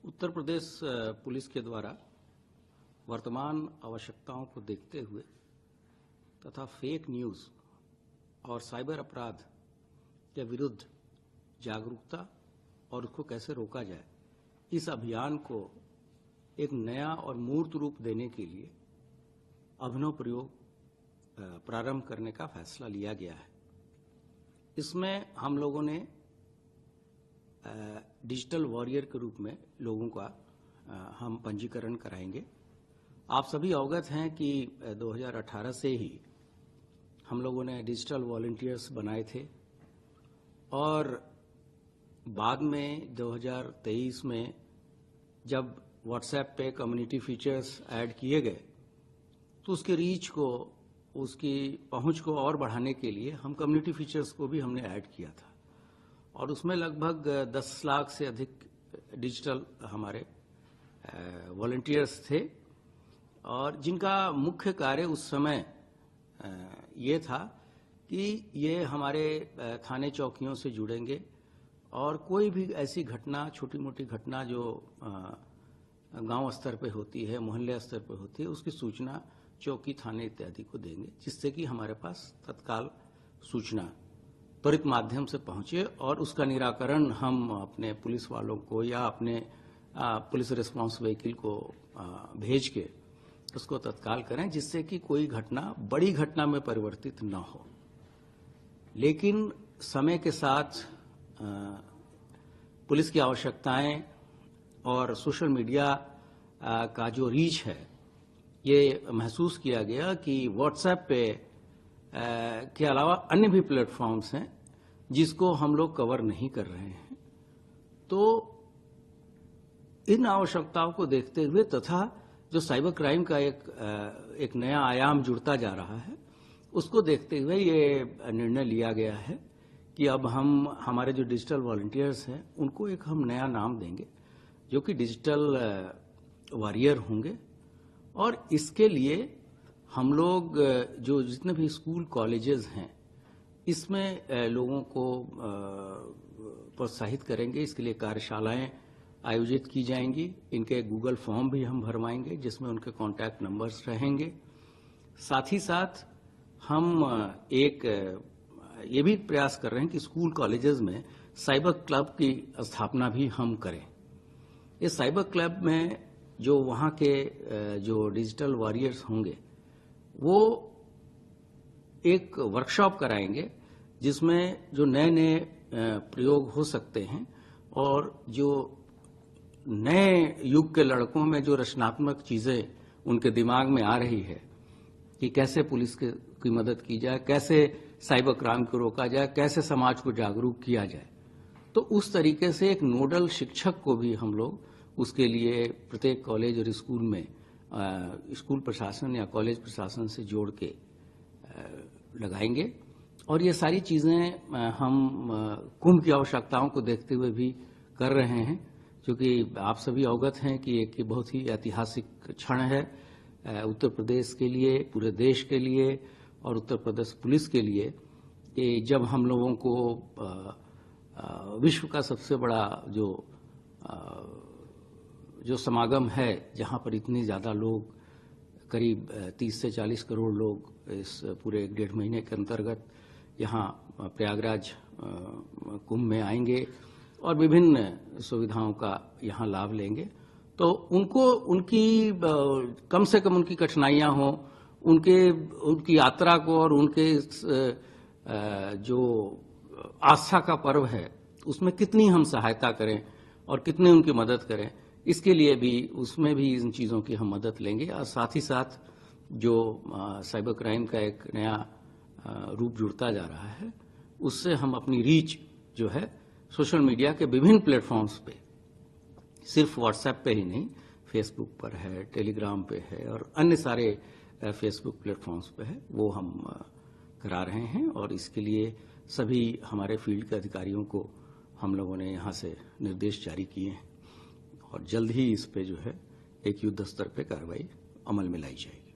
Uttar Pradesh police के द्वारा वर्तमान आवश्यकताओं को देखते हुए तथा फेक न्यूज़ और साइबर अपराध के विरुद्ध जागरूकता और उसको कैसे रोका जाए, इस अभियान को एक नया और मूर्त रूप देने के लिए अभिनव प्रयोग प्रारंभ करने का फैसला लिया गया है। इसमें हम लोगों ने डिजिटल वॉरियर के रूप में लोगों का हम पंजीकरण कराएंगे। आप सभी अवगत हैं कि 2018 से ही हम लोगों ने डिजिटल वॉलंटियर्स बनाए थे और बाद में 2023 में जब व्हाट्सएप पे कम्युनिटी फीचर्स ऐड किए गए तो उसकी रीच को, उसकी पहुंच को और बढ़ाने के लिए हम कम्युनिटी फीचर्स को भी हमने ऐड किया था और उसमें लगभग 10 लाख से अधिक डिजिटल हमारे वॉलंटियर्स थे और जिनका मुख्य कार्य उस समय ये था कि ये हमारे थाने चौकियों से जुड़ेंगे और कोई भी ऐसी घटना, छोटी मोटी घटना जो गांव स्तर पे होती है, मोहल्ले स्तर पे होती है, उसकी सूचना चौकी, थाने इत्यादि को देंगे, जिससे कि हमारे पास तत्काल सूचना त्वरित माध्यम से पहुंचे और उसका निराकरण हम अपने पुलिस वालों को या अपने पुलिस रिस्पांस व्हीकल को भेज के उसको तत्काल करें, जिससे कि कोई घटना बड़ी घटना में परिवर्तित न हो। लेकिन समय के साथ पुलिस की आवश्यकताएं और सोशल मीडिया का जो रीच है, ये महसूस किया गया कि व्हाट्सएप पे के अलावा अन्य भी प्लेटफॉर्म्स हैं जिसको हम लोग कवर नहीं कर रहे हैं। तो इन आवश्यकताओं को देखते हुए तथा जो साइबर क्राइम का एक नया आयाम जुड़ता जा रहा है, उसको देखते हुए ये निर्णय लिया गया है कि अब हम हमारे जो डिजिटल वॉलंटियर्स हैं उनको एक हम नया नाम देंगे जो कि डिजिटल वॉरियर होंगे। और इसके लिए हम लोग जो जितने भी स्कूल कॉलेजेस हैं इसमें लोगों को प्रोत्साहित करेंगे। इसके लिए कार्यशालाएं आयोजित की जाएंगी। इनके गूगल फॉर्म भी हम भरवाएंगे जिसमें उनके कॉन्टैक्ट नंबर्स रहेंगे। साथ ही साथ हम एक ये भी प्रयास कर रहे हैं कि स्कूल कॉलेजेस में साइबर क्लब की स्थापना भी हम करें। इस साइबर क्लब में जो वहाँ के जो डिजिटल वॉरियर्स होंगे वो एक वर्कशॉप कराएंगे जिसमें जो नए नए प्रयोग हो सकते हैं और जो नए युग के लड़कों में जो रचनात्मक चीजें उनके दिमाग में आ रही है कि कैसे पुलिस की मदद की जाए, कैसे साइबर क्राइम को रोका जाए, कैसे समाज को जागरूक किया जाए। तो उस तरीके से एक नोडल शिक्षक को भी हम लोग उसके लिए प्रत्येक कॉलेज और स्कूल में स्कूल प्रशासन या कॉलेज प्रशासन से जोड़ के लगाएंगे। और ये सारी चीजें हम कुंभ की आवश्यकताओं को देखते हुए भी कर रहे हैं, क्योंकि आप सभी अवगत हैं कि एक बहुत ही ऐतिहासिक क्षण है उत्तर प्रदेश के लिए, पूरे देश के लिए और उत्तर प्रदेश पुलिस के लिए कि जब हम लोगों को विश्व का सबसे बड़ा जो समागम है, जहां पर इतनी ज्यादा लोग, करीब 30 से 40 करोड़ लोग इस पूरे 1.5 महीने के अंतर्गत यहाँ प्रयागराज कुंभ में आएंगे और विभिन्न सुविधाओं का यहाँ लाभ लेंगे, तो उनको उनकी कम से कम उनकी कठिनाइयां हो, उनकी यात्रा को और उनके जो आस्था का पर्व है उसमें कितनी हम सहायता करें और कितनी उनकी मदद करें, इसके लिए भी उसमें भी इन चीज़ों की हम मदद लेंगे। और साथ ही साथ जो साइबर क्राइम का एक नया रूप जुड़ता जा रहा है, उससे हम अपनी रीच जो है सोशल मीडिया के विभिन्न प्लेटफॉर्म्स पे, सिर्फ व्हाट्सएप पे ही नहीं, फेसबुक पर है, टेलीग्राम पे है और अन्य सारे फेसबुक प्लेटफॉर्म्स पे है, वो हम करा रहे हैं। और इसके लिए सभी हमारे फील्ड के अधिकारियों को हम लोगों ने यहाँ से निर्देश जारी किए हैं और जल्द ही इस पे जो है एक युद्ध स्तर पे कार्रवाई अमल में लाई जाएगी।